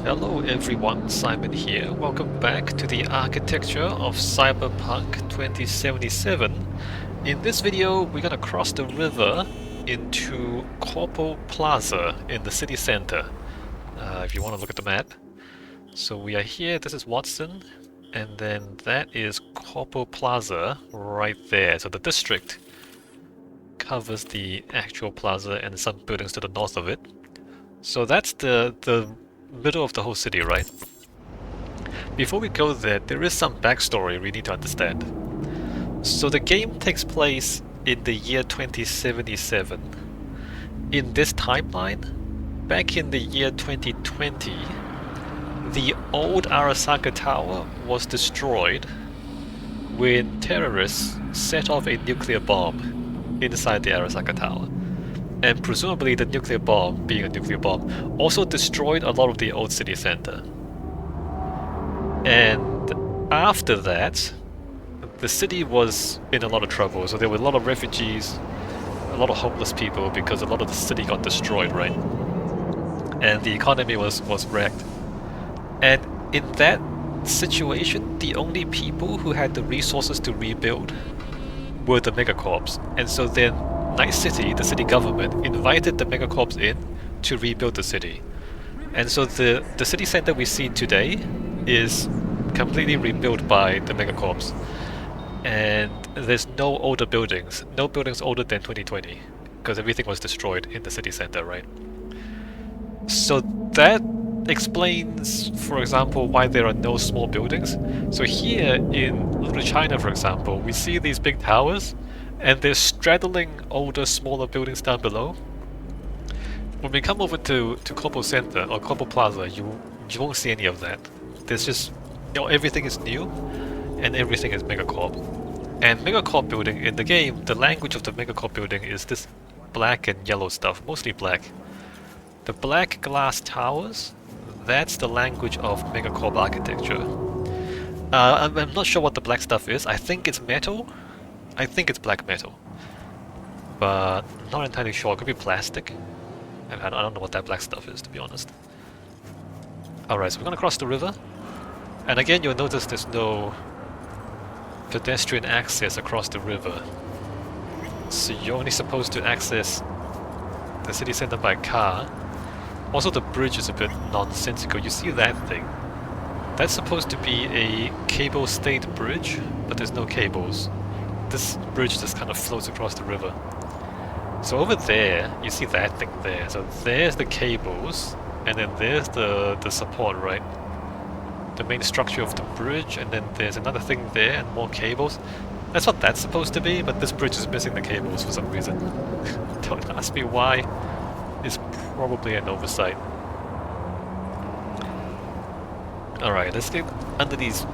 Hello everyone, Simon here. Welcome back to the architecture of Cyberpunk 2077. In this video, we're gonna cross the river into Corpo Plaza in the city center. If you want to look at the map. So we are here, this is Watson, and then that is Corpo Plaza right there. So the district covers the actual plaza and some buildings to the north of it. So that's the middle of the whole city, right? Before we go there is some backstory we need to understand. So the game takes place in the year 2077. In this timeline, back in the year 2020, the old Arasaka tower was destroyed when terrorists set off a nuclear bomb inside the Arasaka tower. And presumably the nuclear bomb, being a nuclear bomb, also destroyed a lot of the old city center. And after that, the city was in a lot of trouble, so there were a lot of refugees, a lot of homeless people, because a lot of the city got destroyed, right? And the economy was wrecked. And in that situation, the only people who had the resources to rebuild were the megacorps. And so then Night City, the city government, invited the megacorps in to rebuild the city. And so the city center we see today is completely rebuilt by the megacorps. And there's no older buildings, no buildings older than 2020, because everything was destroyed in the city center, right? So that explains, for example, why there are no small buildings. So here in Little China, for example, we see these big towers, and they're straddling older, smaller buildings down below. When we come over to Corpo Center or Corpo Plaza, you won't see any of that. There's just, everything is new, and everything is Megacorp. And Megacorp building in the game, the language of the Megacorp building is this black and yellow stuff, mostly black. The black glass towers, that's the language of Megacorp architecture. I'm not sure what the black stuff is. I think it's metal. I think it's black metal, but not entirely sure. It could be plastic. I don't know what that black stuff is, to be honest. Alright, so we're gonna cross the river. And again, you'll notice there's no pedestrian access across the river. So you're only supposed to access the city center by car. Also, the bridge is a bit nonsensical. You see that thing? That's supposed to be a cable-stayed bridge, but there's no cables. This bridge just kind of floats across the river. So over there, you see that thing there. So there's the cables, and then there's the support, right? The main structure of the bridge, and then there's another thing there and more cables. That's what that's supposed to be, but this bridge is missing the cables for some reason. Don't ask me why. It's probably an oversight. Alright, let's get under these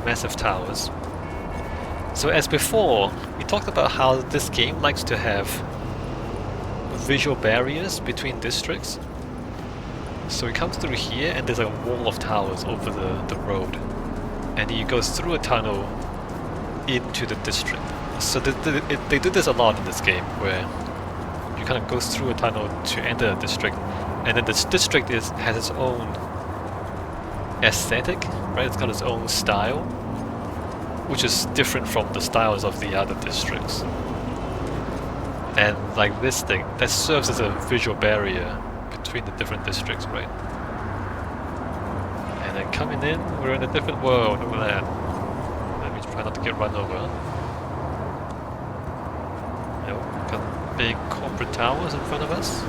massive towers. So as before, we talked about how this game likes to have visual barriers between districts. So it comes through here and there's a wall of towers over the road. And you go through a tunnel into the district. So they do this a lot in this game, where you kind of go through a tunnel to enter a district, and then this district has its own aesthetic, right? It's got its own style, which is different from the styles of the other districts. And like this thing, that serves as a visual barrier between the different districts, right? And then coming in, we're in a different world. Look at that. Let me try not to get run over. Yep, got big corporate towers in front of us.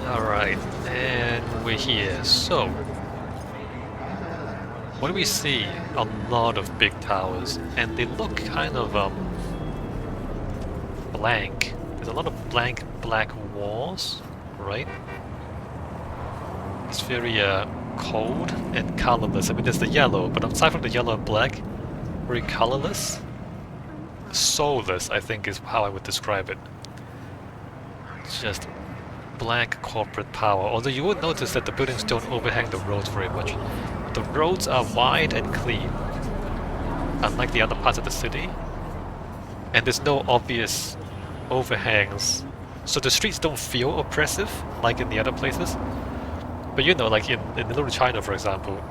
Alright, and we're here. So, what do we see? A lot of big towers, and they look kind of blank. There's a lot of blank black walls, right? It's very cold and colorless. I mean, there's the yellow, but aside from the yellow and black, very colorless. Soulless, I think, is how I would describe it. It's just black corporate power, although you would notice that the buildings don't overhang the roads very much. The roads are wide and clean. unlike the other parts of the city. And there's no obvious overhangs, so the streets don't feel oppressive like in the other places. But you know, like in Little China, for example,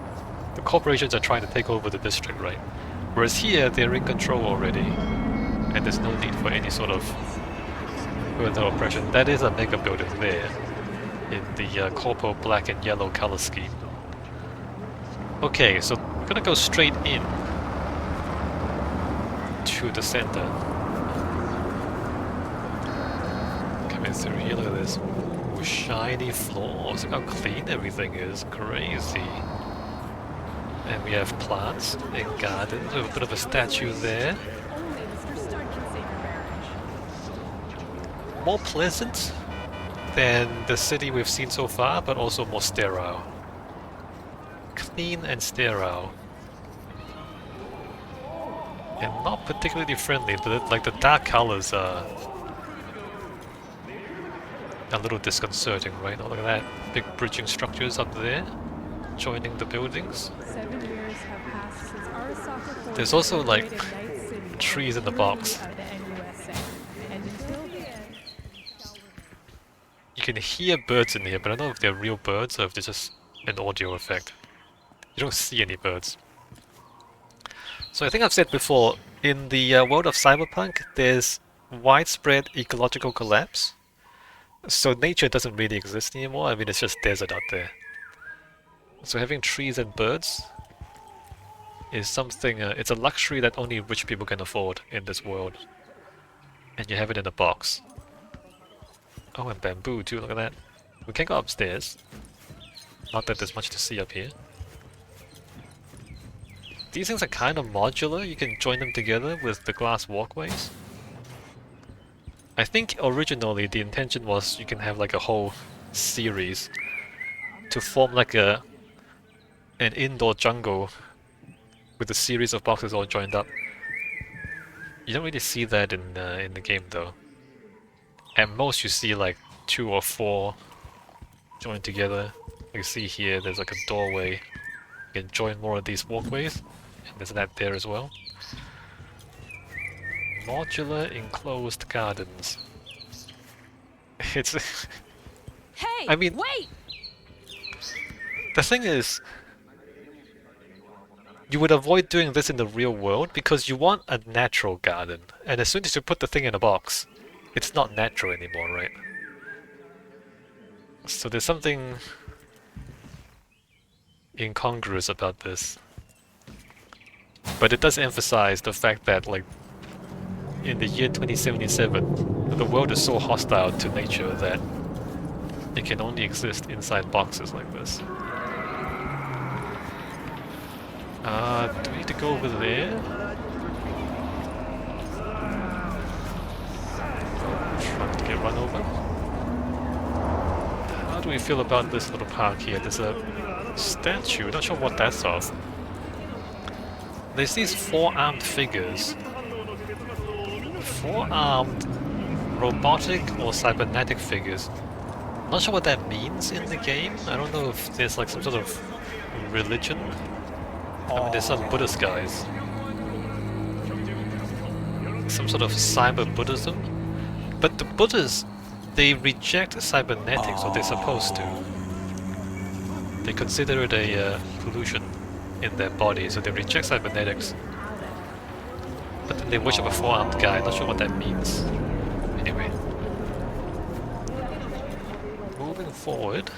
the corporations are trying to take over the district, right? Whereas here, they're in control already, and there's no need for any sort of further oppression. That is a mega building there, in the Corpo black and yellow color scheme. Okay, so we're gonna go straight in to the center. Coming through here, look at this. Ooh, shiny floors, look how clean everything is, crazy. And we have plants and gardens with a bit of a statue there. More pleasant than the city we've seen so far, but also more sterile. Clean and sterile. And not particularly friendly, but like the dark colors are a little disconcerting, right? Oh, look at that. Big bridging structures up there, joining the buildings. 7 years have passed since Arasaka. There's also like trees in the box. You can hear birds in here, but I don't know if they're real birds or if they're just an audio effect. You don't see any birds. So I think I've said before, in the world of Cyberpunk, there's widespread ecological collapse. So nature doesn't really exist anymore. I mean, it's just desert out there. So having trees and birds is something, it's a luxury that only rich people can afford in this world. And you have it in a box. Oh, and bamboo too, look at that. We can go upstairs. Not that there's much to see up here. These things are kind of modular, you can join them together with the glass walkways. I think originally the intention was you can have like a whole series to form like an indoor jungle with a series of boxes all joined up. You don't really see that in the game though. At most you see like 2 or 4 joined together. You see here there's like a doorway. You can join more of these walkways. And there's that there as well. Modular enclosed gardens. It's... Hey! I mean... Wait! The thing is... You would avoid doing this in the real world because you want a natural garden. And as soon as you put the thing in a box, it's not natural anymore, right? So there's something incongruous about this. But it does emphasize the fact that, like, in the year 2077, the world is so hostile to nature that it can only exist inside boxes like this. Do we need to go over there? Trying to get run over. How do we feel about this little park here? There's a statue, not sure what that's of. There's these 4-armed figures. 4-armed robotic or cybernetic figures. Not sure what that means in the game. I don't know if there's like some sort of religion. I mean, there's some Buddhist guys. Some sort of cyber Buddhism. But the Buddhists, they reject cybernetics, or they're supposed to. They consider it a pollution in their body, so they reject cybernetics. But then they worship a 4-armed guy, not sure what that means. Anyway. Moving forward.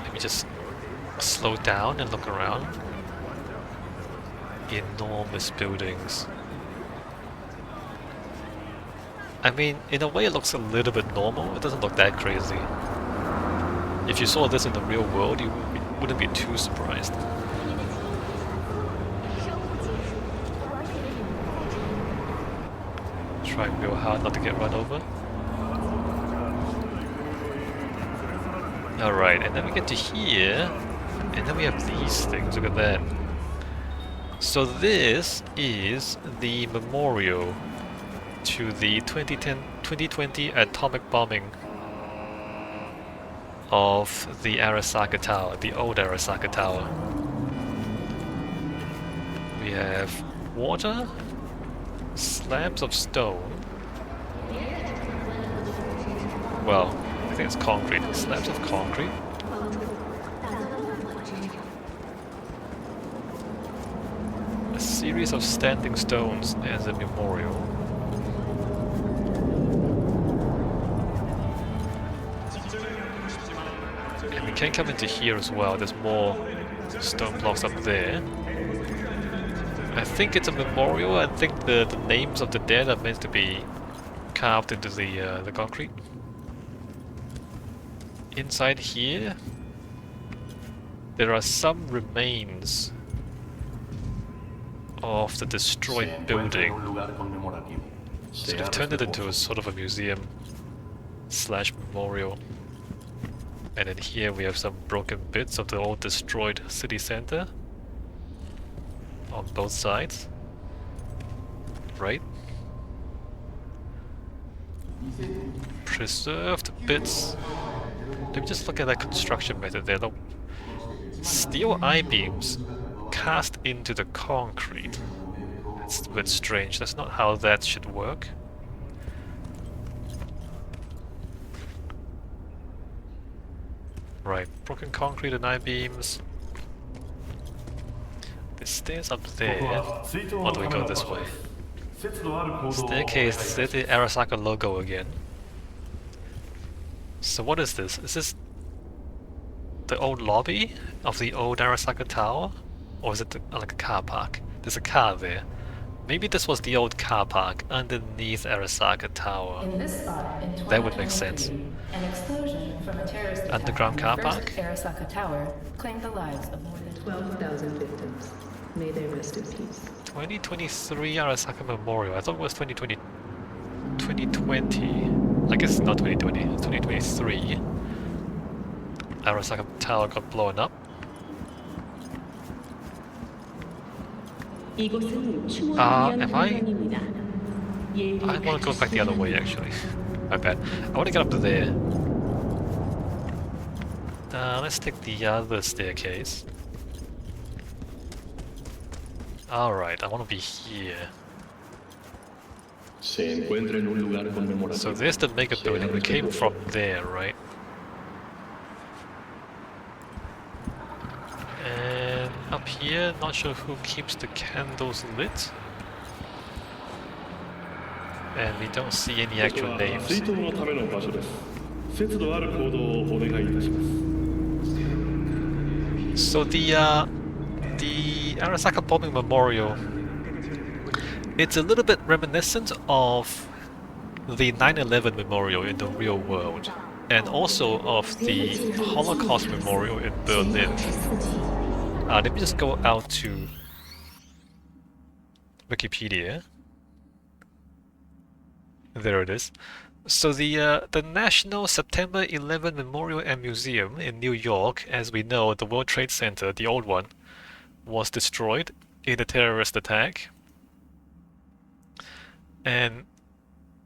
Let me just slow down and look around. Enormous buildings. I mean, in a way it looks a little bit normal, it doesn't look that crazy. If you saw this in the real world, you wouldn't be too surprised. Trying real hard not to get run over. Alright, and then we get to here, and then we have these things, look at that. So this is the memorial to the 2020 atomic bombing of the Arasaka Tower, the old Arasaka Tower. We have water, slabs of stone. Well, I think it's concrete. Slabs of concrete. A series of standing stones as a memorial. And we can come into here as well. There's more stone blocks up there. I think it's a memorial. I think the names of the dead are meant to be carved into the concrete. Inside here, there are some remains of the destroyed building. So they've turned it into a sort of a museum slash memorial. And then here we have some broken bits of the old destroyed city center on both sides. Right? Preserved bits. Let me just look at that construction method there. The steel I-beams cast into the concrete. That's a bit strange. That's not how that should work. Right, broken concrete and I-beams. The stairs up there. Or do we go this way? Staircase, there's the Arasaka logo again. So what is this? Is this the old lobby of the old Arasaka Tower? Or is it like a car park? There's a car there. Maybe this was the old car park underneath Arasaka Tower. In this spot, in That would make sense. an explosion from a terrorist attack Underground car on the park? first Arasaka Tower claimed the lives of more than 12,000 victims. May they rest in peace. 2023 Arasaka Memorial. I thought it was 2020. 2020. I guess it's not 2020, it's 2023. Arasaka Tower got blown up. Am I want to go back the other way actually. My bad. I want to get up to there. Let's take the other staircase. Alright, I want to be here. So there's the mega building. We came from there, right? And up here, not sure who keeps the candles lit. And we don't see any actual names. So the Arasaka bombing memorial, it's a little bit reminiscent of the 9/11 memorial in the real world, and also of the Holocaust memorial in Berlin. Let me just go out to Wikipedia. There it is. So the National September 11 Memorial and Museum in New York, as we know, the World Trade Center, the old one, was destroyed in a terrorist attack. And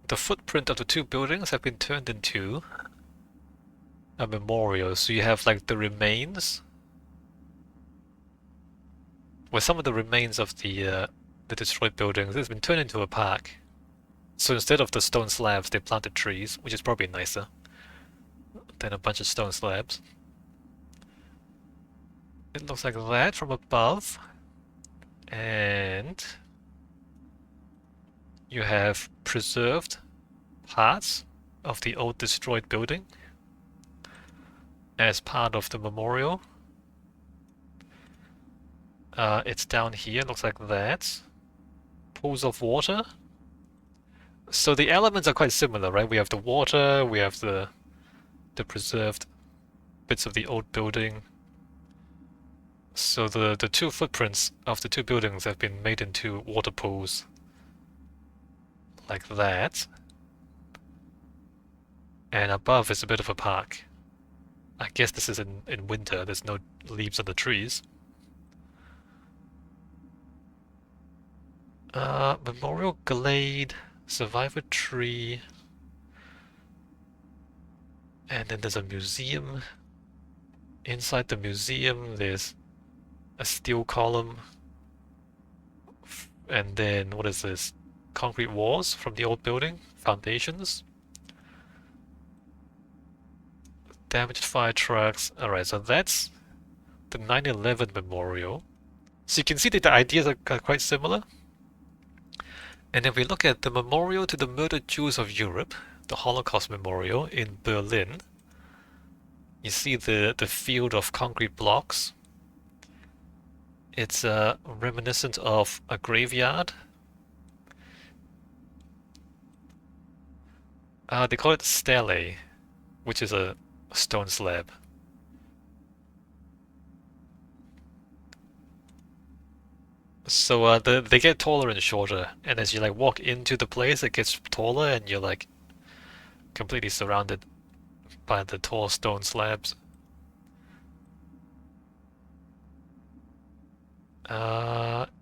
the footprint of the two buildings have been turned into a memorial. So you have like the remains, where some of the remains of the destroyed buildings has been turned into a park. So instead of the stone slabs, they planted trees, which is probably nicer than a bunch of stone slabs. It looks like that from above. And you have preserved parts of the old destroyed building as part of the memorial. It's down here, looks like that. Pools of water. So the elements are quite similar, right? We have the water, we have the preserved bits of the old building. So the two footprints of the two buildings have been made into water pools. Like that. And above is a bit of a park. I guess this is in winter, there's no leaves on the trees. Memorial Glade, Survivor Tree. And then there's a museum. Inside the museum there's a steel column. And then, what is this? Concrete walls from the old building, foundations. Damaged fire trucks. Alright, so that's the 9/11 memorial. So you can see that the ideas are quite similar. And if we look at the memorial to the murdered Jews of Europe, the Holocaust Memorial in Berlin, you see the field of concrete blocks. It's reminiscent of a graveyard. They call it stele, which is a stone slab. So they get taller and shorter, and as you like walk into the place, it gets taller, and you're like completely surrounded by the tall stone slabs.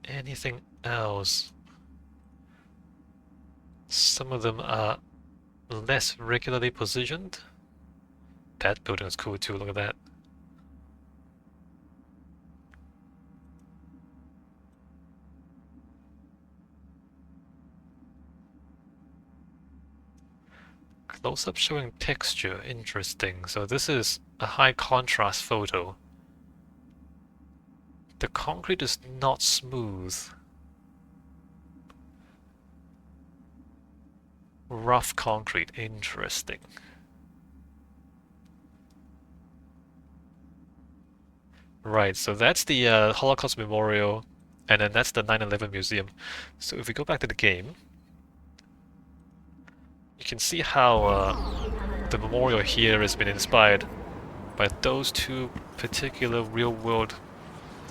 Anything else? Some of them are less regularly positioned. That building is cool too, look at that. Close-up showing texture, interesting. So this is a high contrast photo. The concrete is not smooth. Rough concrete, interesting. Right, so that's the Holocaust Memorial, and then that's the 9/11 Museum. So if we go back to the game, you can see how the memorial here has been inspired by those two particular real-world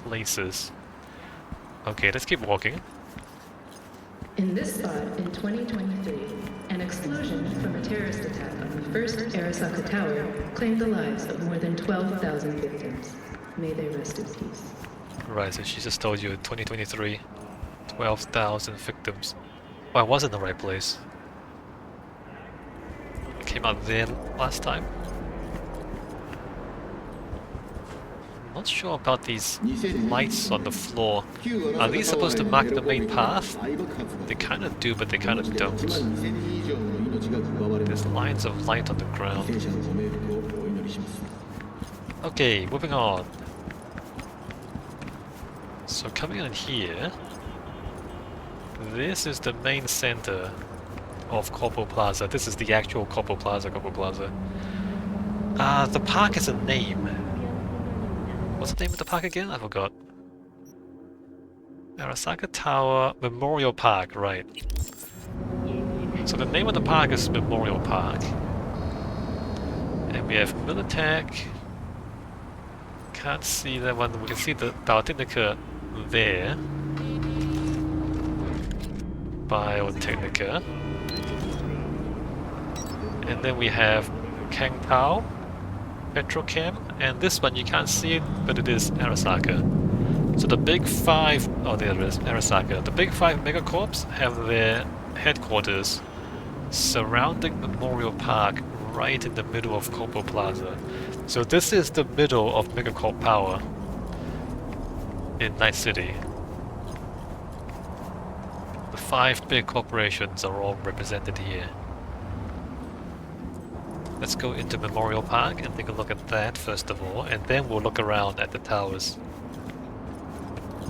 places. Okay, let's keep walking. In this spot in 2023, an explosion from a terrorist attack on the first Arasaka Tower claimed the lives of more than 12,000 victims. May they rest in peace. Right, so she just told you 2023, 12,000 victims. Oh, I was in the right place. I came out there last time. I'm not sure about these lights on the floor. Are these supposed to mark the main path? They kind of do, but they kind of don't. There's lines of light on the ground. Okay, moving on. So coming in here, this is the main center of Corpo Plaza. This is the actual Corpo Plaza, the park has a name. What's the name of the park again? I forgot. Arasaka Tower Memorial Park, right. So the name of the park is Memorial Park. And we have Militech. Can't see that one. We can see the Biotechnica there. Biotechnica. And then we have Kang Tao, Petrochem, and this one you can't see it, but it is Arasaka. So the big five, oh there it is, Arasaka. The big five megacorps have their headquarters surrounding Memorial Park right in the middle of Corpo Plaza. So this is the middle of megacorp power in Night City. The five big corporations are all represented here. Let's go into Memorial Park and take a look at that first of all, and then we'll look around at the towers.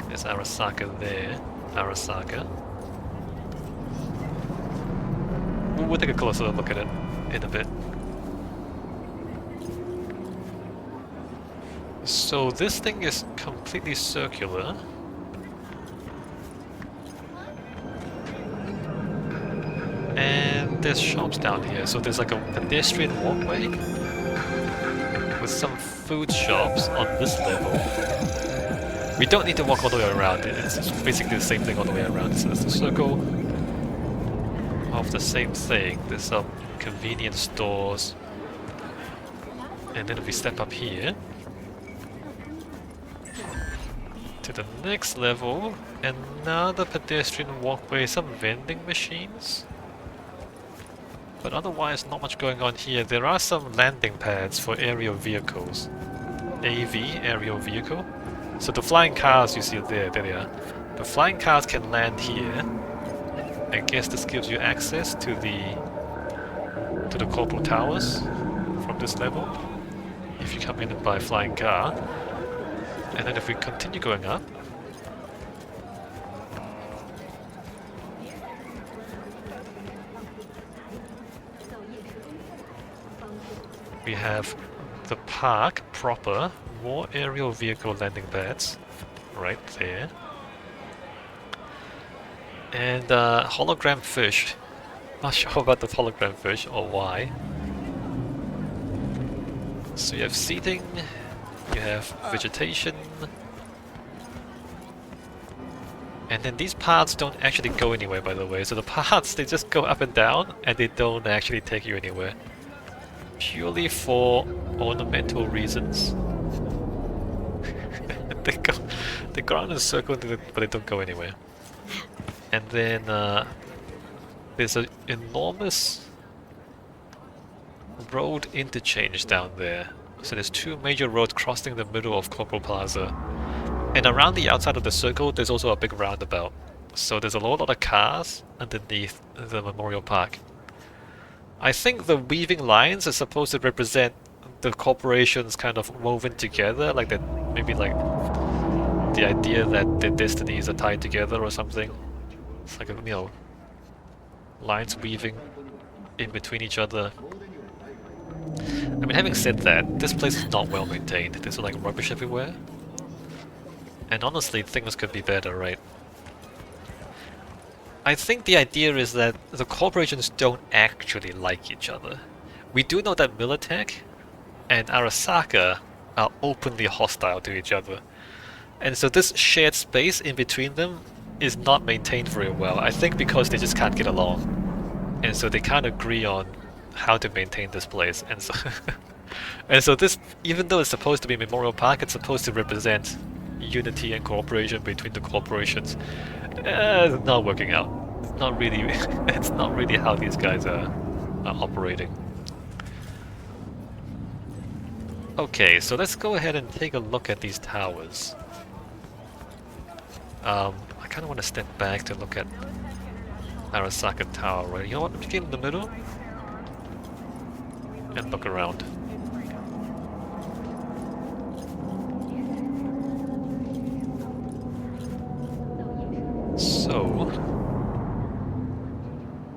There's Arasaka there. Arasaka. We'll take a closer look at it in a bit. So this thing is completely circular. And there's shops down here, so there's like a pedestrian walkway with some food shops on this level. We don't need to walk all the way around it, it's basically the same thing all the way around. So it's a circle of the same thing. There's some convenience stores. And then if we step up here to the next level, another pedestrian walkway, some vending machines. But otherwise, not much going on here. There are some landing pads for aerial vehicles. AV, aerial vehicle. So the flying cars you see there they are. The flying cars can land here. I guess this gives you access to the corporal towers from this level. If you come in by flying car. And then if we continue going up, we have the park proper, more aerial vehicle landing pads right there. And hologram fish. Not sure about the hologram fish or why. So you have seating, you have vegetation, and then these paths don't actually go anywhere, by the way. So the paths, they just go up and down, and they don't actually take you anywhere. Purely for ornamental reasons. they go around in a circle, but they don't go anywhere. And then there's an enormous road interchange down there. So there's two major roads crossing the middle of Corpo Plaza. And around the outside of the circle, there's also a big roundabout. So there's a lot of cars underneath the memorial park. I think the weaving lines are supposed to represent the corporations kind of woven together, like that, maybe like the idea that their destinies are tied together or something. It's like, lines weaving in between each other. I mean, having said that, this place is not well maintained. There's like rubbish everywhere. And honestly, things could be better, right? I think the idea is that the corporations don't actually like each other. We do know that Militech and Arasaka are openly hostile to each other. And so this shared space in between them is not maintained very well. I think because they just can't get along. And so they can't agree on how to maintain this place. And so and so this, even though it's supposed to be Memorial Park, it's supposed to represent unity and cooperation between the corporations. It's not working out. It's not really it's not really how these guys are operating. Okay, so let's go ahead and take a look at these towers. I kind of want to step back to look at Arasaka Tower, right? You know what? Let me get in the middle and look around. So,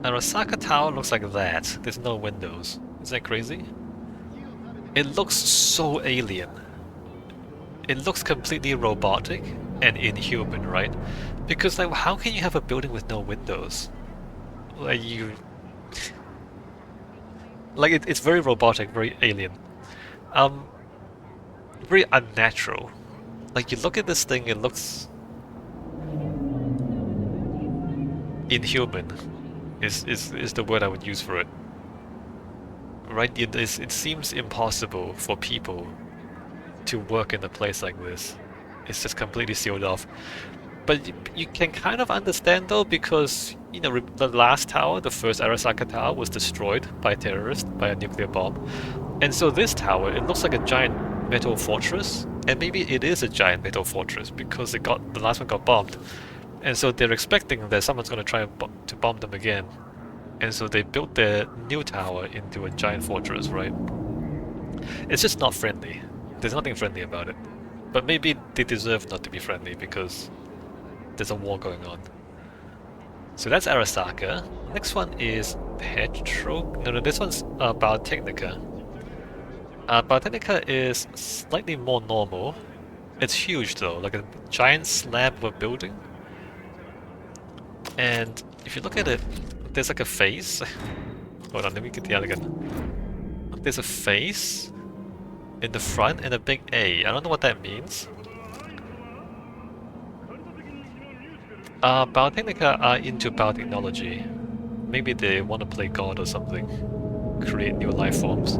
Arasaka Tower looks like that. There's no windows. Is that crazy? It looks so alien. It looks completely robotic and inhuman, right? Because like, how can you have a building with no windows? Like like it's very robotic, very alien. Very unnatural. Like, you look at this thing, it looks inhuman. Is the word I would use for it. Right? It seems impossible for people to work in a place like this. It's just completely sealed off. But you can kind of understand though, because the last tower, the first Arasaka Tower, was destroyed by a terrorist, by a nuclear bomb. And so this tower, it looks like a giant metal fortress, and maybe it is a giant metal fortress because the last one got bombed. And so they're expecting that someone's going to try to bomb them again. And so they built their new tower into a giant fortress, right? It's just not friendly. There's nothing friendly about it. But maybe they deserve not to be friendly because there's a war going on. So that's Arasaka. Next one is No, this one's Biotechnica. Biotechnica is slightly more normal. It's huge though, like a giant slab of a building. And if you look at it, there's like a face. Hold on, let me get the other gun. There's a face in the front and a big A. I don't know what that means. Biotechnica are into biotechnology. Maybe they want to play God or something. Create new life forms.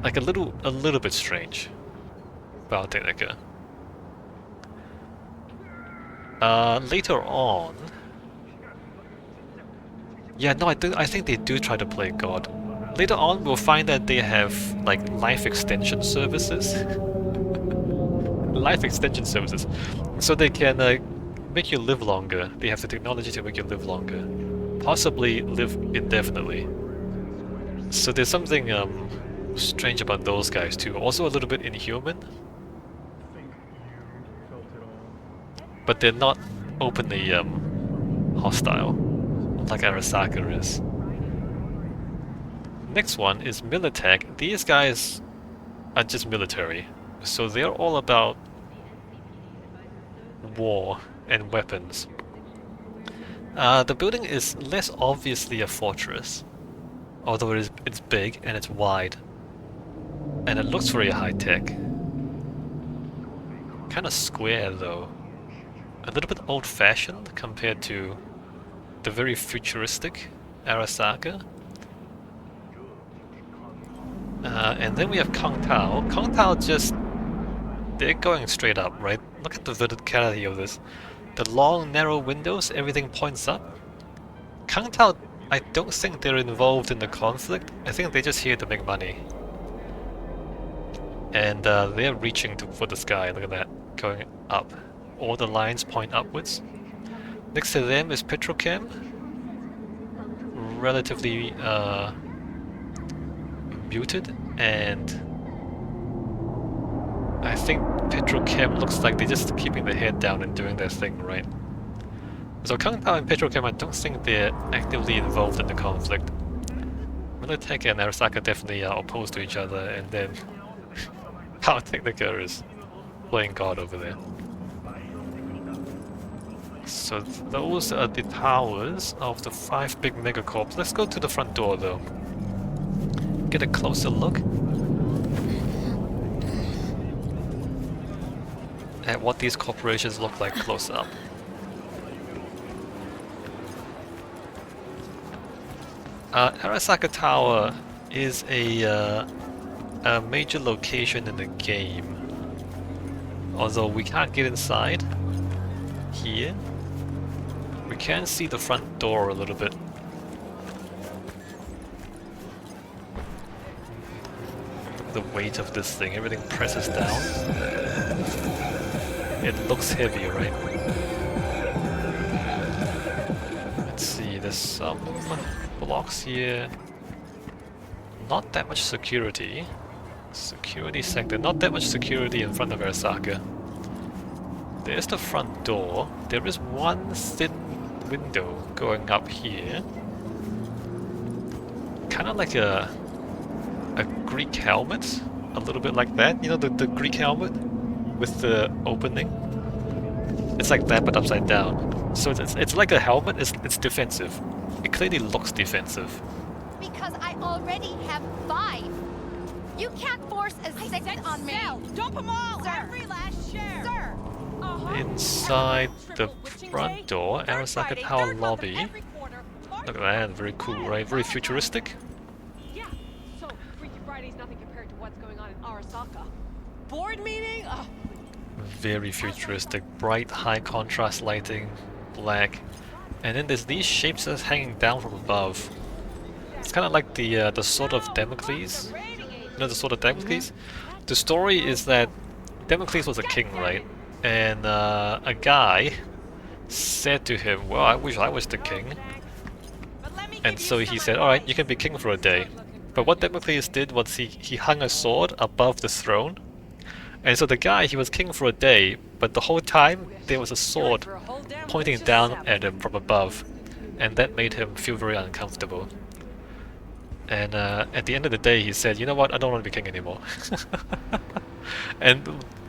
Like a little bit strange. Biotechnica. Later on... Yeah, no, I think they do try to play God. Later on, we'll find that they have, like, life extension services. life extension services. So they can make you live longer. They have the technology to make you live longer. Possibly live indefinitely. So there's something strange about those guys too. Also a little bit inhuman. But they're not openly hostile, like Arasaka is. Next one is Militech. These guys are just military. So they're all about war and weapons. The building is less obviously a fortress, although it's big and it's wide. And it looks very high-tech. Kind of square though. A little bit old-fashioned compared to the very futuristic Arasaka. And then we have Kang Tao. Kang Tao just... they're going straight up, right? Look at the verticality of this. The long, narrow windows, everything points up. Kang Tao, I don't think they're involved in the conflict. I think they're just here to make money. And they're reaching for the sky, look at that, going up. All the lines point upwards. Next to them is Petrochem. Relatively muted, and I think Petrochem looks like they're just keeping their head down and doing their thing, right? So Kang Tao and Petrochem, I don't think they're actively involved in the conflict. Militech and Arasaka definitely are opposed to each other, and then Biotechnica is playing God over there. So those are the towers of the 5 big megacorps. Let's go to the front door though. Get a closer look at what these corporations look like close up. Arasaka Tower is a major location in the game. Although we can't get inside here. We can see the front door a little bit. The weight of this thing, everything presses down. It looks heavy, right? Let's see, there's some blocks here. Not that much security. Security sector, not that much security in front of Arasaka. There's the front door. There is one thin window going up here. Kind of like a Greek helmet, a little bit like that. You know, the Greek helmet with the opening? It's like that but upside down. So it's like a helmet, it's defensive. It clearly looks defensive. Because I already have 5. You can't force a 6th on me. Dump them all! Sir. Every last share! Sir! Inside the front door, Arasaka Tower lobby. Look at that, very cool, right? Very futuristic. Yeah, so Freaky Friday's nothing compared to what's going on in Arasaka. Board meeting? Ugh. Very futuristic, bright, high contrast lighting, black. And then there's these shapes that's hanging down from above. It's kind of like the sword of Damocles. You know the sword of Damocles? The story is that Damocles was a king, right? And a guy said to him, well, I wish I was the king. And so he said, alright, you can be king for a day. But what Damocles did was he hung a sword above the throne. And so the guy, he was king for a day, but the whole time there was a sword pointing down at him from above. And that made him feel very uncomfortable. And at the end of the day he said, you know what, I don't want to be king anymore. And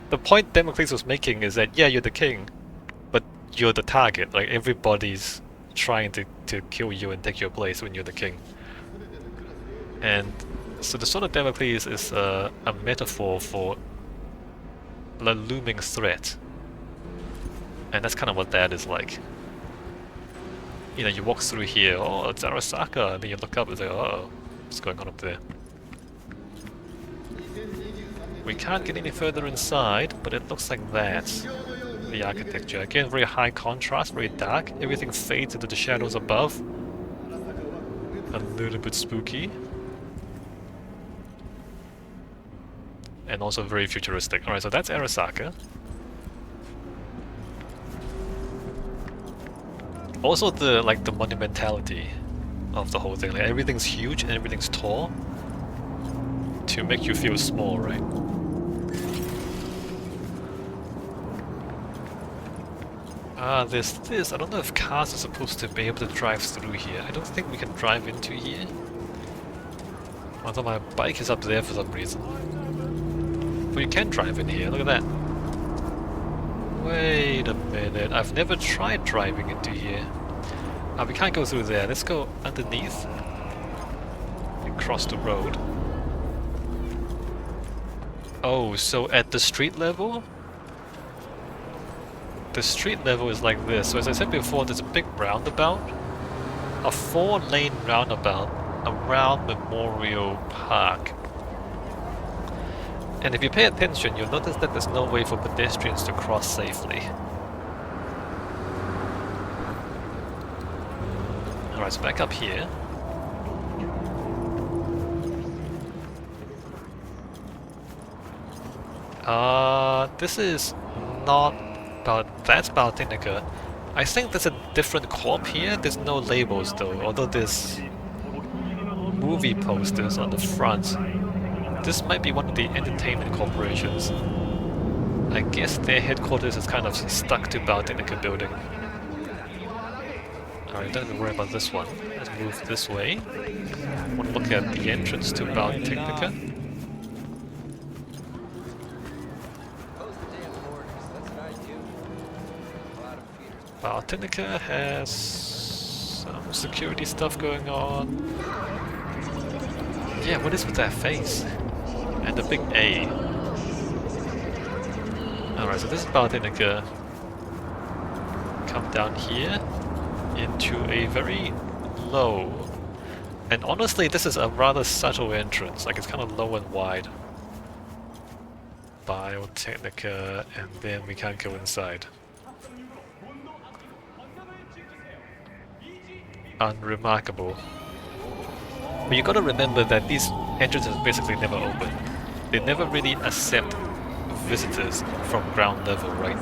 the point Damocles was making is that, yeah, you're the king, but you're the target. Like, everybody's trying to kill you and take your place when you're the king. And so the sword of Damocles is a metaphor for a looming threat. And that's kind of what that is like. You know, you walk through here, oh, it's Arasaka, and then you look up and say, oh, what's going on up there? We can't get any further inside, but it looks like that. The architecture. Again, very high contrast, very dark. Everything fades into the shadows above. A little bit spooky. And also very futuristic. Alright, so that's Arasaka. Also the like the monumentality of the whole thing. Like everything's huge and everything's tall to make you feel small, right? There's this. I don't know if cars are supposed to be able to drive through here. I don't think we can drive into here. Although my bike is up there for some reason. But you can drive in here, look at that. Wait a minute, I've never tried driving into here. We can't go through there. Let's go underneath and cross the road. Oh, so at the street level? The street level is like this. So as I said before, there's a big roundabout. A 4-lane roundabout around Memorial Park. And if you pay attention, you'll notice that there's no way for pedestrians to cross safely. Alright, so back up here. This is not that's Biotechnica. I think there's a different corp here. There's no labels though, although there's movie posters on the front. This might be one of the entertainment corporations. I guess their headquarters is kind of stuck to Biotechnica building. Alright, don't have to worry about this one. Let's move this way. I want to look at the entrance to Biotechnica. Biotechnica has some security stuff going on. Yeah, what is with that face? And the big A. Alright, so this is Biotechnica. Come down here into a very low. And honestly, this is a rather subtle entrance. Like, it's kind of low and wide. Biotechnica, and then we can't go inside. Unremarkable. But you gotta remember that these entrances basically never open. They never really accept visitors from ground level, right?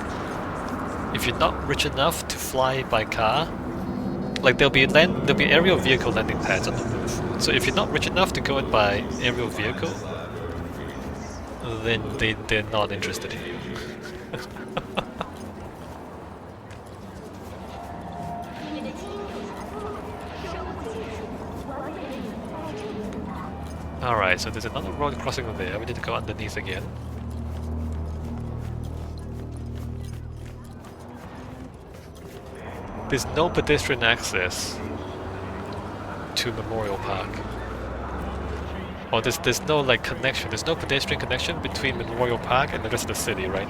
If you're not rich enough to fly by car, like there'll be aerial vehicle landing pads on the roof. So if you're not rich enough to go in by aerial vehicle, then they're not interested in you. Alright, so there's another road crossing over there. We need to go underneath again. There's no pedestrian access to Memorial Park. Or there's no like connection. There's no pedestrian connection between Memorial Park and the rest of the city, right?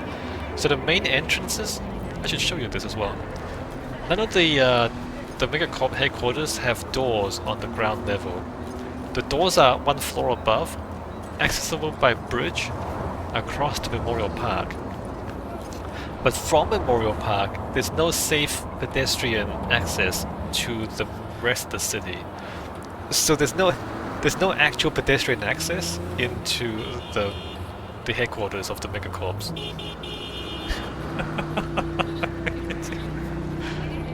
So the main entrances, I should show you this as well. None of the Megacorp headquarters have doors on the ground level. The doors are one floor above, accessible by bridge across to Memorial Park. But from Memorial Park, there's no safe pedestrian access to the rest of the city. So there's no actual pedestrian access into the headquarters of the Megacorps.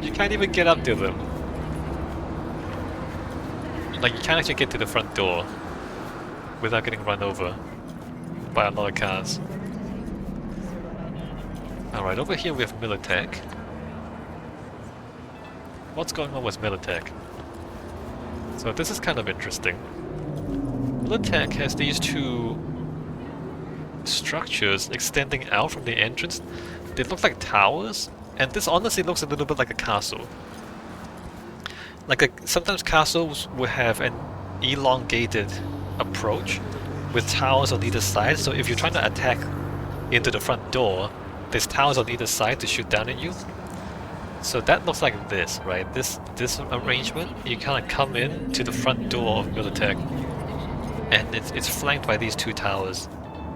You can't even get up to them. Like, you can't actually get to the front door without getting run over by a lot of cars. Alright, over here we have Militech. What's going on with Militech? So this is kind of interesting. Militech has these two structures extending out from the entrance. They look like towers, and this honestly looks a little bit like a castle. Sometimes castles will have an elongated approach with towers on either side, so if you're trying to attack into the front door, there's towers on either side to shoot down at you. So that looks like this, right? This arrangement, you kind of come in to the front door of Militech, and it's flanked by these two towers.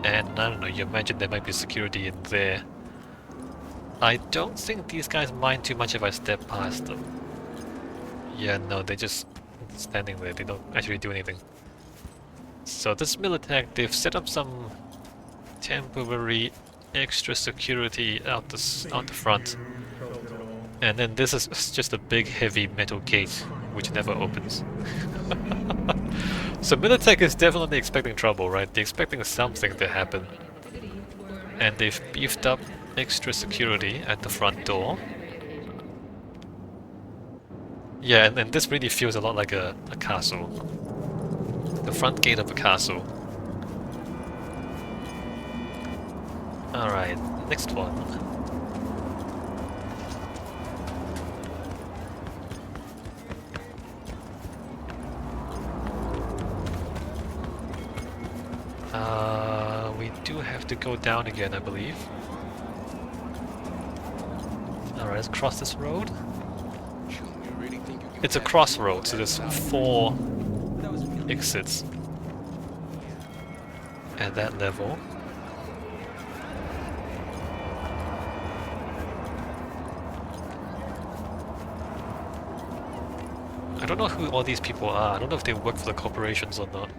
And I don't know, you imagine there might be security in there. I don't think these guys mind too much if I step past them. Yeah, no, they're just standing there. They don't actually do anything. So this Militech, they've set up some temporary extra security out the front. And then this is just a big heavy metal gate which never opens. So Militech is definitely expecting trouble, right? They're expecting something to happen. And they've beefed up extra security at the front door. Yeah, and this really feels a lot like a castle. The front gate of a castle. Alright, next one. We do have to go down again, I believe. Alright, let's cross this road. It's a crossroad, so there's 4 exits at that level. I don't know who all these people are. I don't know if they work for the corporations or not.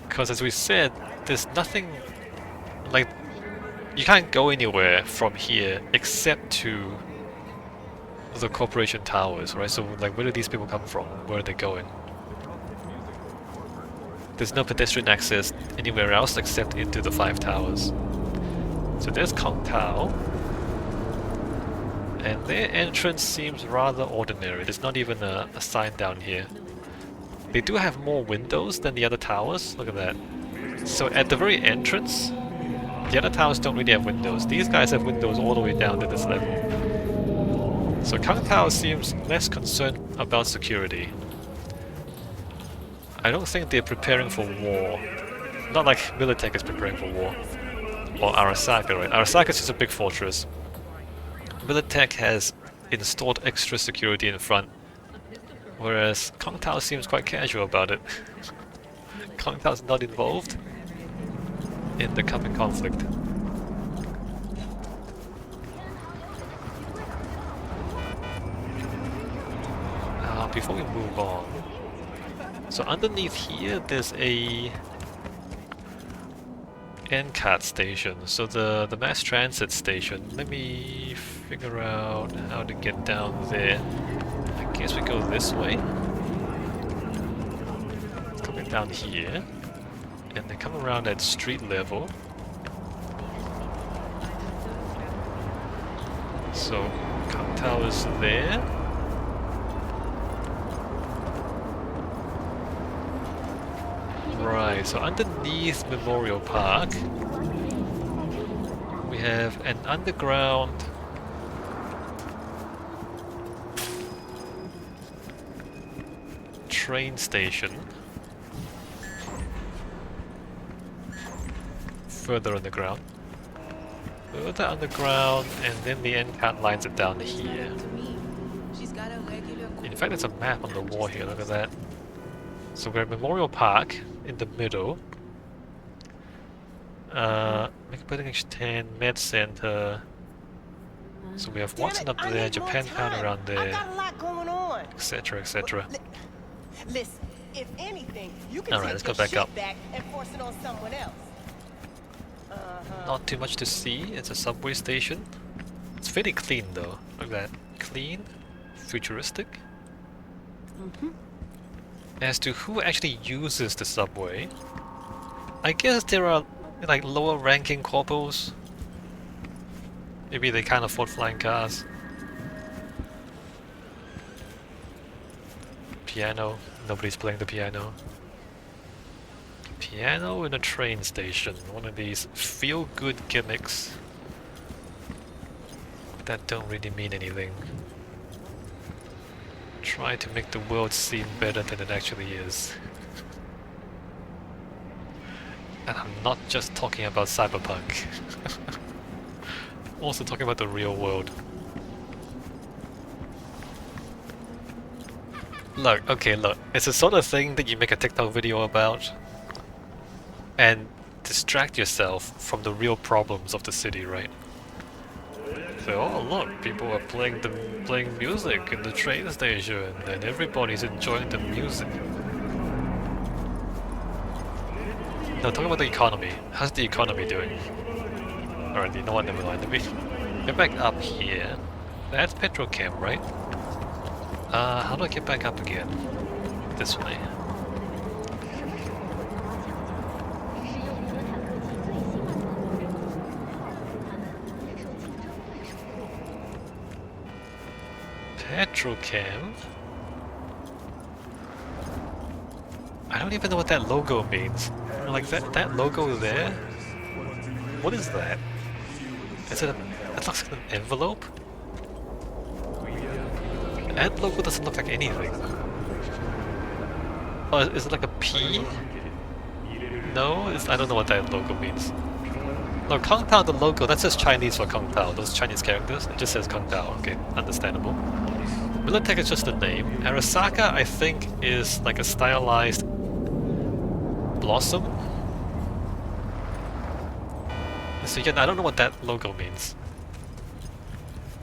Because as we said, there's nothing like you can't go anywhere from here except to the corporation towers, right? So like where do these people come from? Where are they going? There's no pedestrian access anywhere else except into the 5 towers. So there's Kang Tao. And their entrance seems rather ordinary. There's not even a sign down here. They do have more windows than the other towers. Look at that. So at the very entrance, the other towers don't really have windows. These guys have windows all the way down to this level. So Kang Tao seems less concerned about security. I don't think they're preparing for war. Not like Militech is preparing for war. Or Arasaka, right? Arasaka is just a big fortress. Militech has installed extra security in front, whereas Kang Tao seems quite casual about it. Kang Tao's not involved in the coming conflict. Before we move on, so underneath here there's a NCAT station, so the mass transit station. Let me figure out how to get down there. I guess we go this way. It's coming down here, and they come around at street level. So Kang Tao is there. Right, so underneath Memorial Park, we have an underground train station. Further underground. Further underground, and then the NCAT lines it down here. In fact, there's a map on the wall here, look at that. So we're at Memorial Park, in the middle. Building H10, Med Center. So we have Watson up there, Japantown around there, etc, etc. Listen, if anything, you can Alright, let's go back up. back and force it on someone else. Not too much to see, it's a subway station. It's fairly clean though, look at that. Clean, futuristic. As to who actually uses the subway, I guess there are like lower ranking corpos. Maybe they can't afford flying cars. Piano, nobody's playing the piano. Piano in a train station, one of these feel-good gimmicks that don't really mean anything. Try to make the world seem better than it actually is. And I'm not just talking about Cyberpunk. Also talking about the real world. Look, okay, look. It's the sort of thing that you make a TikTok video about and distract yourself from the real problems of the city, right? So, oh look, people are playing music in the train station, and everybody's enjoying the music. No, talking about the economy. How's the economy doing? Alright, you know what? Never mind. Get back up here. That's Petrochem, right? How do I get back up again? This way. Petrochem? I don't even know what that logo means. Like that logo there? What is that? Is it a... That looks like an envelope? That logo doesn't look like anything. Oh, is it like a P? No? I don't know what that logo means. No, Kang Tao, the logo, that's just Chinese for Kang Tao. Those Chinese characters, it just says Kang Tao. Okay, understandable. Militech is just a name. Arasaka, I think, is like a stylized blossom. So again, I don't know what that logo means.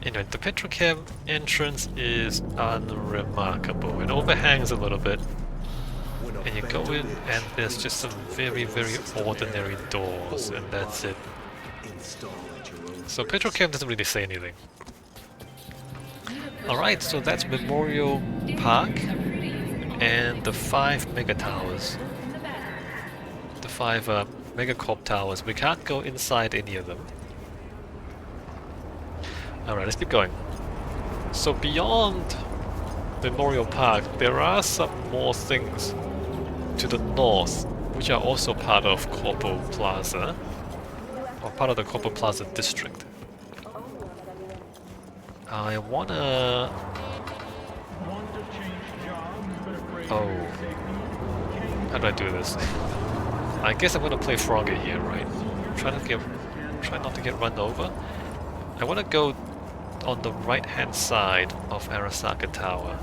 Anyway, the Petrochem entrance is unremarkable. It overhangs a little bit. And you go in and there's just some very, very ordinary doors, and that's it. So Petrochem doesn't really say anything. Alright, so that's Memorial Park and the 5 mega towers. The 5 Megacorp towers. We can't go inside any of them. Alright, let's keep going. So beyond Memorial Park, there are some more things to the north, which are also part of Corpo Plaza, or part of the Corpo Plaza district. I wanna... Oh... How do I do this? I guess I'm gonna play Frogger here, right? Try not to get run over. I wanna go on the right-hand side of Arasaka Tower.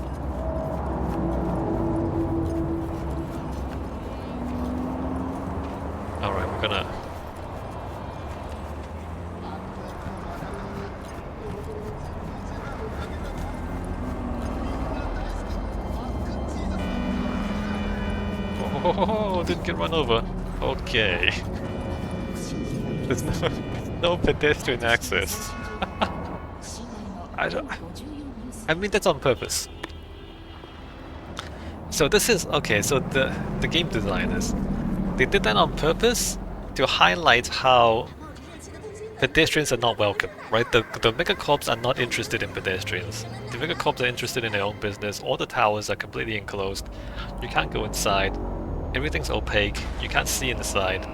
Alright, we're gonna... Oh, didn't get run over. Okay. There's no pedestrian access. I mean, that's on purpose. So this is... Okay, so the game designers, they did that on purpose to highlight how pedestrians are not welcome, right? The megacorps are not interested in pedestrians. The megacorps are interested in their own business. All the towers are completely enclosed. You can't go inside. Everything's opaque. You can't see inside.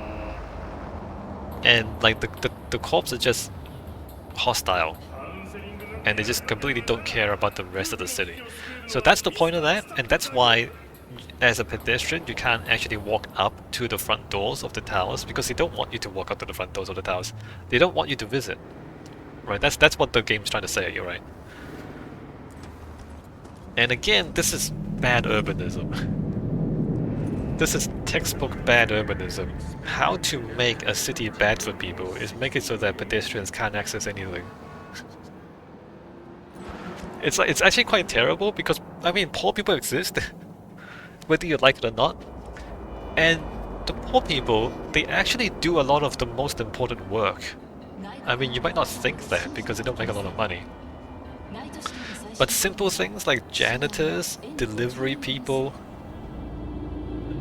And like the corps are just hostile. And they just completely don't care about the rest of the city. So that's the point of that, and that's why as a pedestrian you can't actually walk up to the front doors of the towers, because they don't want you to walk up to the front doors of the towers. They don't want you to visit. Right, that's what the game's trying to say, you're right. And again, this is bad urbanism. This is textbook bad urbanism. How to make a city bad for people is make it so that pedestrians can't access anything. It's actually quite terrible because, I mean, poor people exist, whether you like it or not. And the poor people, they actually do a lot of the most important work. I mean, you might not think that because they don't make a lot of money. But simple things like janitors, delivery people,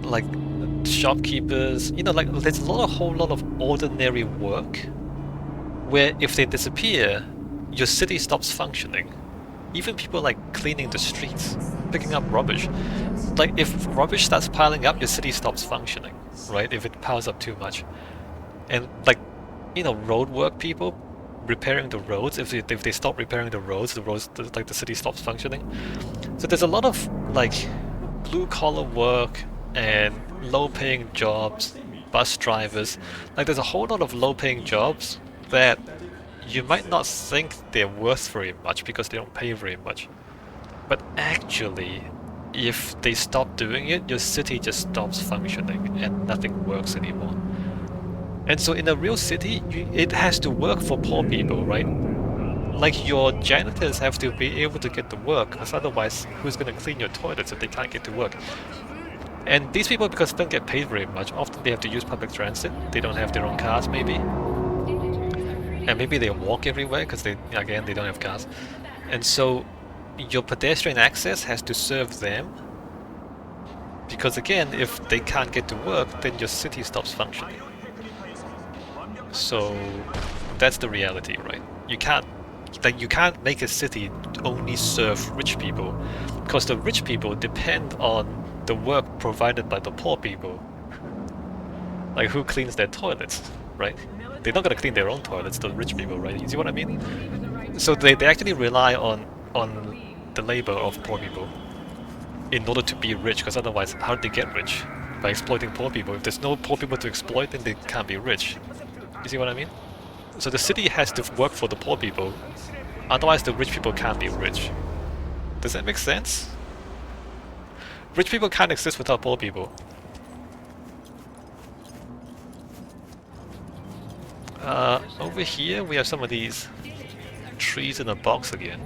like shopkeepers, you know, like there's a whole lot of ordinary work where if they disappear, your city stops functioning. Even people like cleaning the streets, picking up rubbish. Like if rubbish starts piling up, your city stops functioning, right? If it piles up too much. And like, you know, road work people repairing the roads, if they stop repairing the roads, like the city stops functioning. So there's a lot of like blue collar work and low paying jobs, bus drivers. Like there's a whole lot of low paying jobs that you might not think they're worth very much because they don't pay very much. But actually, if they stop doing it, your city just stops functioning and nothing works anymore. And so in a real city, it has to work for poor people, right? Like your janitors have to be able to get to work, because otherwise who's going to clean your toilets if they can't get to work? And these people, because they don't get paid very much, often they have to use public transit. They don't have their own cars maybe. And maybe they walk everywhere because they don't have cars. And so your pedestrian access has to serve them. Because again, if they can't get to work, then your city stops functioning. So that's the reality, right? You can't make a city only serve rich people, because the rich people depend on the work provided by the poor people. Like, who cleans their toilets, right? They're not gonna clean their own toilets, the rich people, right? You see what I mean? So they actually rely on the labor of poor people in order to be rich, because otherwise, how do they get rich? By exploiting poor people. If there's no poor people to exploit, then they can't be rich. You see what I mean? So the city has to work for the poor people, otherwise the rich people can't be rich. Does that make sense? Rich people can't exist without poor people. Over here we have some of these trees in a box again.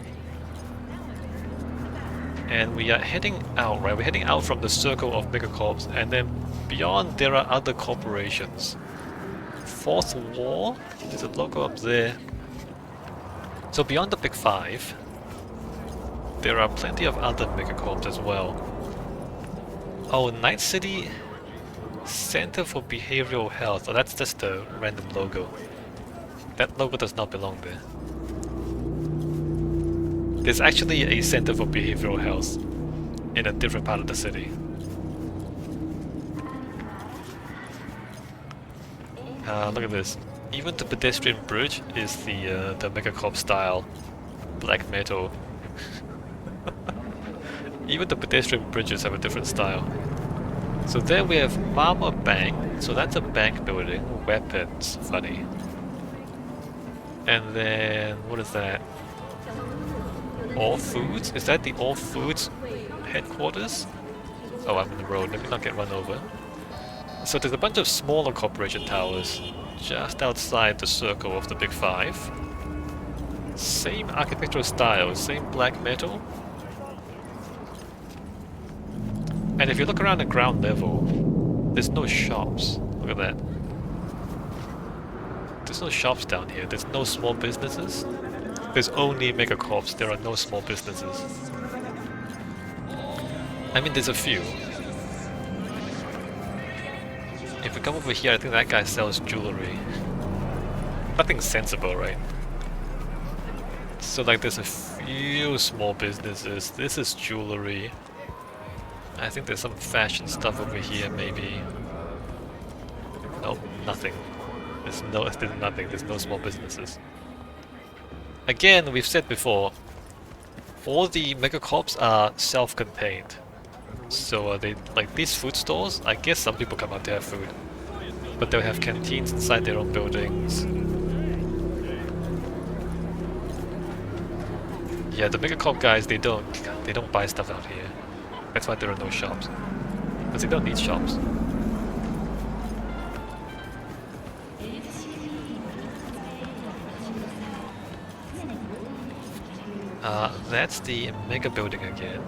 And we are heading out, right? We're heading out from the circle of megacorps, and then beyond there are other corporations. Fourth wall, there's a logo up there. So beyond the big five, there are plenty of other megacorps as well. Oh, Night City Center for Behavioral Health. Oh, that's just a random logo. That logo does not belong there. There's actually a Center for Behavioral Health in a different part of the city. Look at this. Even the pedestrian bridge is the Megacorp style black metal. Even the pedestrian bridges have a different style. So there we have Mama Bank. So that's a bank building. Weapons. Funny. And then what is that? All Foods? Is that the All Foods headquarters? Oh, I'm on the road. Let me not get run over. So there's a bunch of smaller corporation towers just outside the circle of the big five. Same architectural style, same black metal. And if you look around the ground level, there's no shops. Look at that. There's no shops down here. There's no small businesses. There's only megacorps. There are no small businesses. I mean, there's a few. If we come over here, I think that guy sells jewelry. Nothing sensible, right? So like there's a few small businesses. This is jewelry. I think there's some fashion stuff over here, maybe. Nope, nothing. There's nothing. There's no small businesses. Again, we've said before, all the megacorps are self-contained. So they like these food stores. I guess some people come out to have food, but they'll have canteens inside their own buildings. Yeah, the megacorp guys, they don't buy stuff out here. That's why there are no shops, because they don't need shops. That's the mega building again.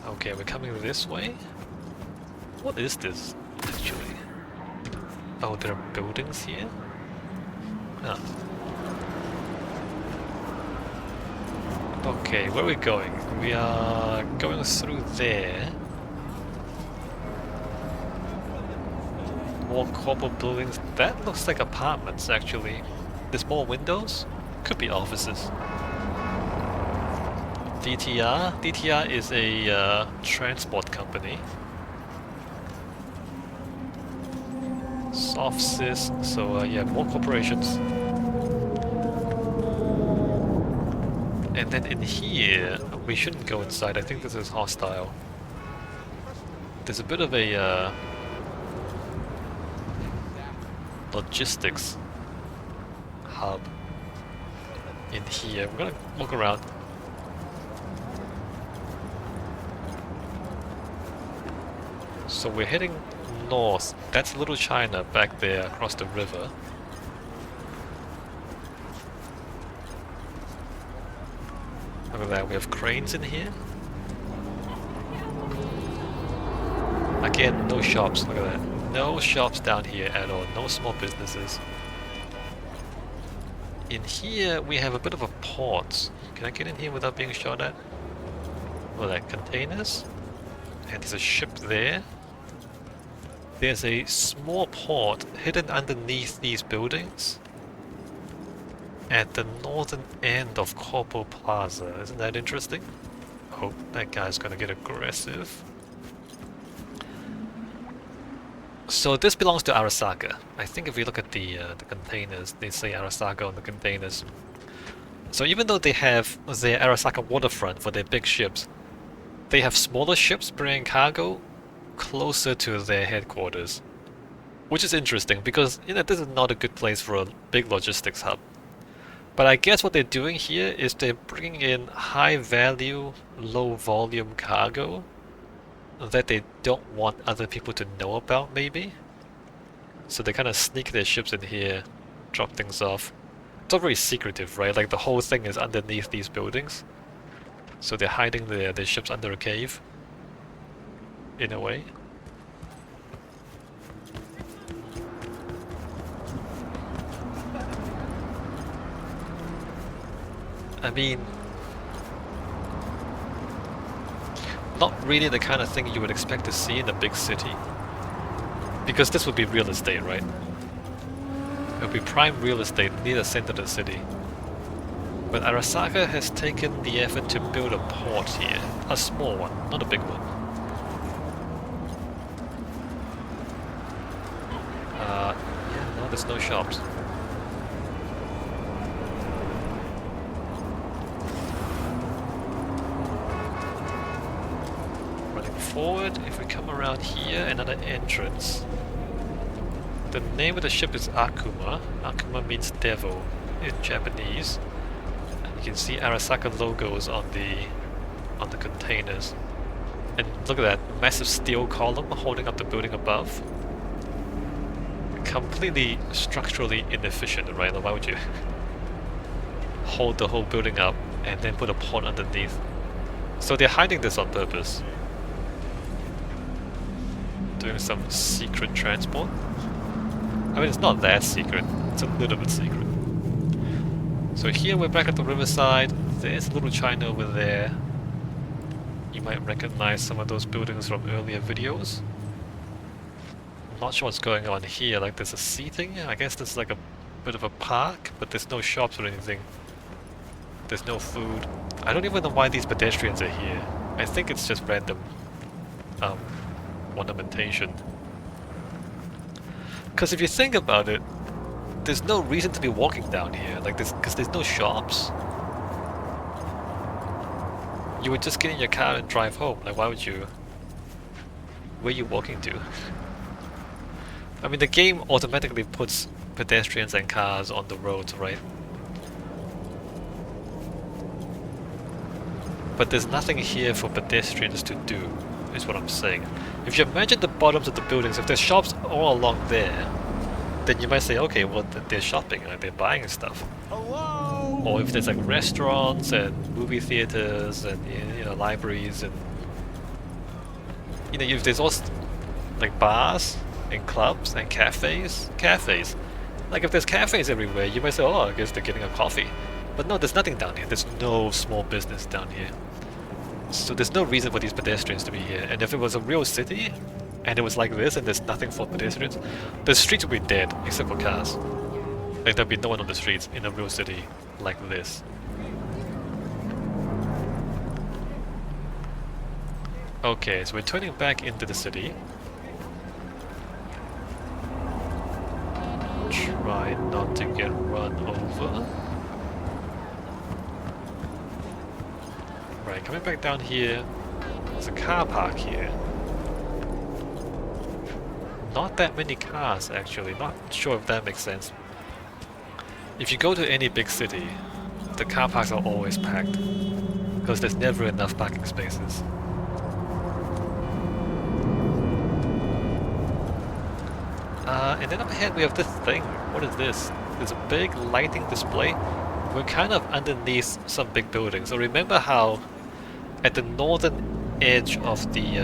Okay, we're coming this way? What is this, actually? Oh, there are buildings here? Ah. Okay, where are we going? We are going through there. More corporate buildings. That looks like apartments, actually. There's more windows? Could be offices. DTR? DTR is a transport company. Softsys, so yeah, more corporations. And then in here, we shouldn't go inside. I think this is hostile. There's a bit of a logistics hub in here. We're gonna look around. So we're heading north. That's Little China back there across the river. Look at that, we have cranes in here. Again, no shops, look at that. No shops down here at all, no small businesses. In here, we have a bit of a port. Can I get in here without being shot at? Well, like containers. And there's a ship there. There's a small port hidden underneath these buildings at the northern end of Corpo Plaza. Isn't that interesting? Oh, that guy's gonna get aggressive. So this belongs to Arasaka. I think if we look at the containers, they say Arasaka on the containers. So even though they have their Arasaka waterfront for their big ships, they have smaller ships bringing cargo closer to their headquarters. Which is interesting because, you know, this is not a good place for a big logistics hub. But I guess what they're doing here is they're bringing in high value, low volume cargo that they don't want other people to know about, maybe? So they kind of sneak their ships in here, drop things off. It's all very secretive, right? Like the whole thing is underneath these buildings. So they're hiding their ships under a cave, in a way. I mean, not really the kind of thing you would expect to see in a big city. Because this would be real estate, right? It would be prime real estate near the center of the city. But Arasaka has taken the effort to build a port here. A small one, not a big one. Yeah, no, there's no shops. Forward, if we come around here, another entrance. The name of the ship is Akuma. Akuma means devil in Japanese. And you can see Arasaka logos on the containers. And look at that massive steel column holding up the building above. Completely structurally inefficient, right? Like, why would you hold the whole building up and then put a port underneath? So they're hiding this on purpose. Doing some secret transport. I mean, it's not that secret, it's a little bit secret. So here we're back at the riverside. There's a little China over there. You might recognize some of those buildings from earlier videos. I'm not sure what's going on here, like there's a seating. I guess there's like a bit of a park, but there's no shops or anything. There's no food. I don't even know why these pedestrians are here. I think it's just random ornamentation. Because if you think about it, there's no reason to be walking down here, like this, because there's no shops. You would just get in your car and drive home. Like, why would you? Where are you walking to? I mean, the game automatically puts pedestrians and cars on the roads, right? But there's nothing here for pedestrians to do, is what I'm saying. If you imagine the bottoms of the buildings, if there's shops all along there, then you might say, okay, well, they're shopping, like they're buying stuff. Hello? Or if there's like restaurants and movie theaters and, you know, libraries and, you know, if there's also like bars and clubs and cafes. Like if there's cafes everywhere, you might say, oh, I guess they're getting a coffee. But no, there's nothing down here. There's no small business down here. So there's no reason for these pedestrians to be here. And if it was a real city, and it was like this, and there's nothing for pedestrians, the streets would be dead, except for cars. Like there'd be no one on the streets in a real city like this. Okay, so we're turning back into the city. Try not to get run over. Right, coming back down here, there's a car park here. Not that many cars, actually. Not sure if that makes sense. If you go to any big city, the car parks are always packed, because there's never enough parking spaces. And then up ahead we have this thing. What is this? There's a big lighting display. We're kind of underneath some big buildings. So remember how at the northern edge of the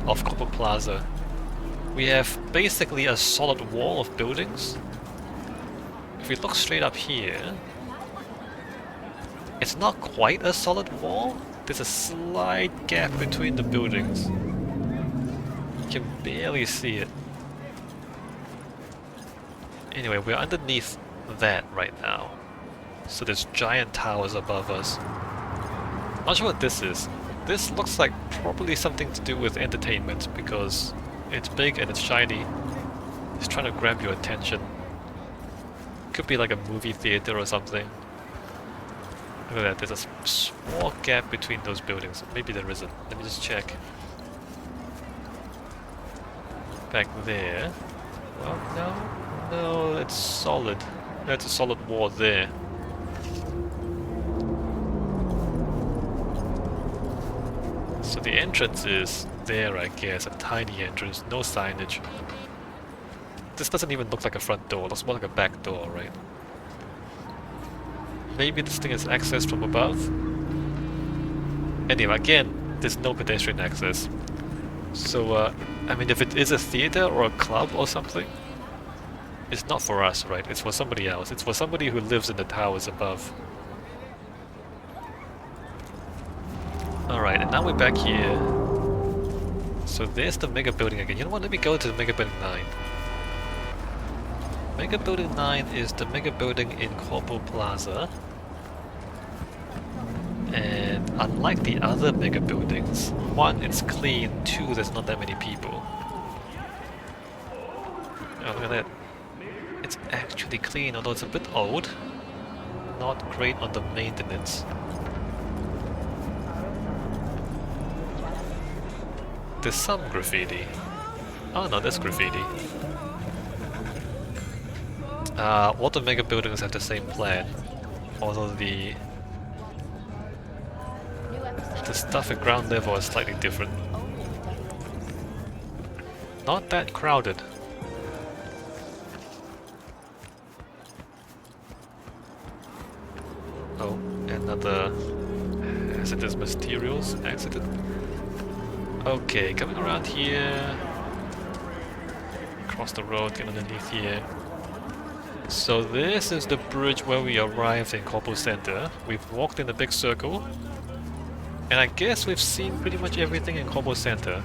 of Corpo Plaza, we have basically a solid wall of buildings. If we look straight up here, it's not quite a solid wall. There's a slight gap between the buildings. You can barely see it. Anyway, we're underneath that right now. So there's giant towers above us. Not sure what this is. This looks like probably something to do with entertainment because it's big and it's shiny. It's trying to grab your attention. Could be like a movie theater or something. Look at that, there's a small gap between those buildings. Maybe there isn't. Let me just check. Back there. Well, no, it's solid. That's a solid wall there. So the entrance is there, I guess, a tiny entrance, no signage. This doesn't even look like a front door, it looks more like a back door, right? Maybe this thing is accessed from above? Anyway, again, there's no pedestrian access. So, I mean, if it is a theater or a club or something, it's not for us, right? It's for somebody else. It's for somebody who lives in the towers above. Alright, and now we're back here. So there's the Mega Building again. You know what? Let me go to the Mega Building 9. Mega Building 9 is the Mega Building in Corpo Plaza. And unlike the other Mega Buildings, 1, it's clean, 2, there's not that many people. Oh, look at that. It's actually clean, although it's a bit old. Not great on the maintenance. There's some graffiti. Oh no, there's graffiti. All the mega buildings have the same plan, although the stuff at ground level is slightly different. Not that crowded. Oh, another hazardous materials accident. Okay, coming around here, across the road, get underneath here. So this is the bridge where we arrived in Corpo Center. We've walked in a big circle, and I guess we've seen pretty much everything in Corpo Center,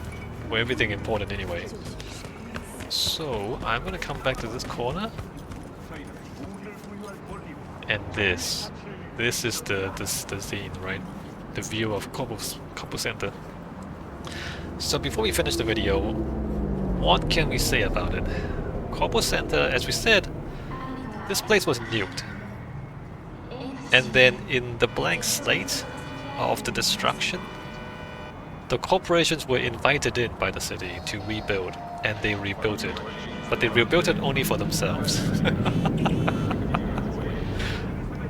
or everything important anyway. So I'm gonna come back to this corner, and this is the scene, right? The view of Corpo Center. So before we finish the video, what can we say about it? Corpo Center, as we said, this place was nuked. And then in the blank slate of the destruction, the corporations were invited in by the city to rebuild, and they rebuilt it. But they rebuilt it only for themselves.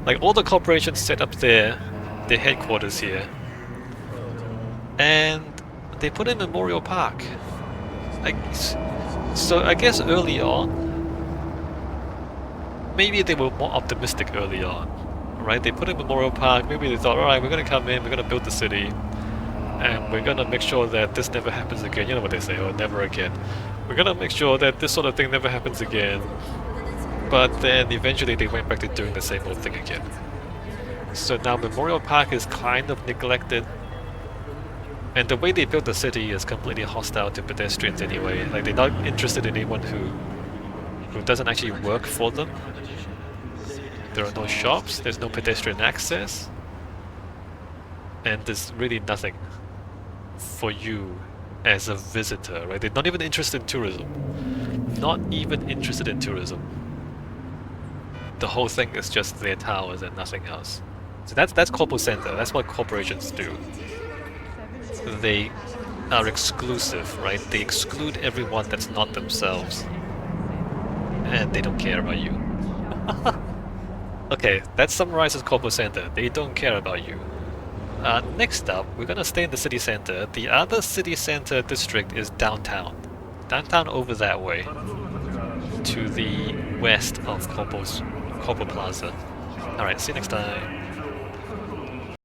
Like all the corporations set up their headquarters here. And they put in Memorial Park. So I guess early on, maybe they were more optimistic early on, right? They put in Memorial Park, maybe they thought, alright, we're gonna come in, we're gonna build the city, and we're gonna make sure that this never happens again. You know what they say, oh, never again. We're gonna make sure that this sort of thing never happens again. But then eventually they went back to doing the same old thing again. So now Memorial Park is kind of neglected. And the way they built the city is completely hostile to pedestrians anyway. Like, they're not interested in anyone who doesn't actually work for them. There are no shops, there's no pedestrian access, and there's really nothing for you as a visitor, right? They're not even interested in tourism. Not even interested in tourism. The whole thing is just their towers and nothing else. So that's Corpo Center, that's what corporations do. They are exclusive, right? They exclude everyone that's not themselves. And they don't care about you. Okay, that summarizes Corpo Center. They don't care about you. Next up, we're gonna stay in the city center. The other city center district is downtown. Downtown over that way. To the west of Corpo Plaza. Alright, see you next time.